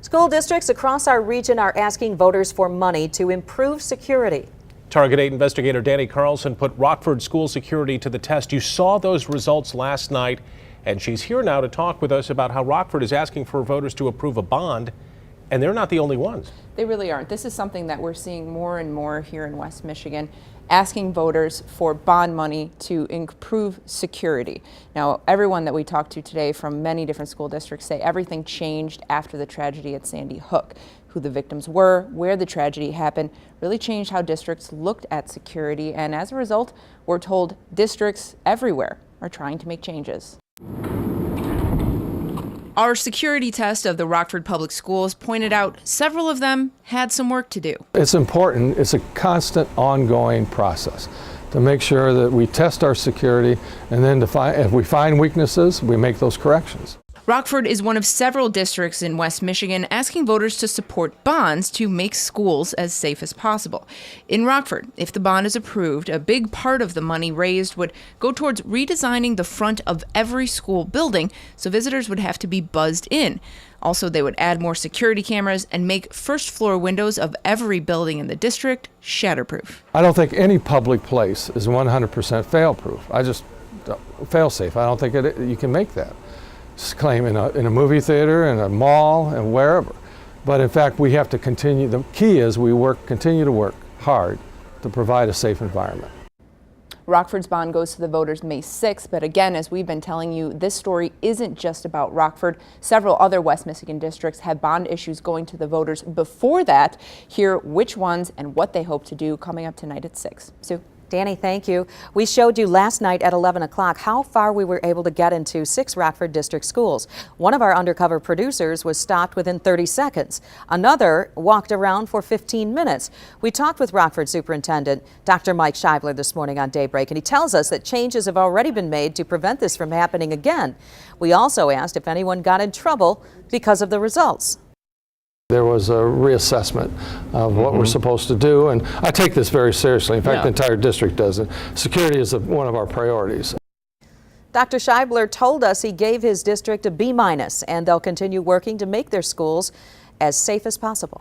School districts across our region are asking voters for money to improve security. Target 8 investigator Danny Carlson put Rockford school security to the test. You saw those results last night, and she's here now to talk with us about how Rockford is asking for voters to approve a bond, and they're not the only ones. They really aren't. This is something that we're seeing more and more here in West Michigan, asking voters for bond money to improve security. Now, everyone that we talked to today from many different school districts say everything changed after the tragedy at Sandy Hook. Who the victims were, where the tragedy happened, really changed how districts looked at security, and as a result, we're told districts everywhere are trying to make changes. Our security test of the Rockford Public Schools pointed out several of them had some work to do. It's important. It's a constant, ongoing process to make sure that we test our security, and then if we find weaknesses, we make those corrections. Rockford is one of several districts in West Michigan asking voters to support bonds to make schools as safe as possible. In Rockford, if the bond is approved, a big part of the money raised would go towards redesigning the front of every school building so visitors would have to be buzzed in. Also, they would add more security cameras and make first-floor windows of every building in the district shatterproof. I don't think any public place is 100% fail-proof. Fail-safe. I don't think you can make that claim in a movie theater, in a mall, and wherever. But in fact, we have to continue. The key is we continue to work hard to provide a safe environment. Rockford's bond goes to the voters May 6th, but again, as we've been telling you, this story isn't just about Rockford. Several other West Michigan districts had bond issues going to the voters before that. Hear which ones and what they hope to do coming up tonight at 6. Sue? Danny, thank you. We showed you last night at 11 o'clock how far we were able to get into 6 Rockford district schools. One of our undercover producers was stopped within 30 seconds. Another walked around for 15 minutes. We talked with Rockford Superintendent Dr. Mike Scheibler this morning on Daybreak, and he tells us that changes have already been made to prevent this from happening again. We also asked if anyone got in trouble because of the results. There was a reassessment of what we're supposed to do, and I take this very seriously. In fact, the entire district does it. Security is one of our priorities. Dr. Scheibler told us he gave his district a B-, and they'll continue working to make their schools as safe as possible.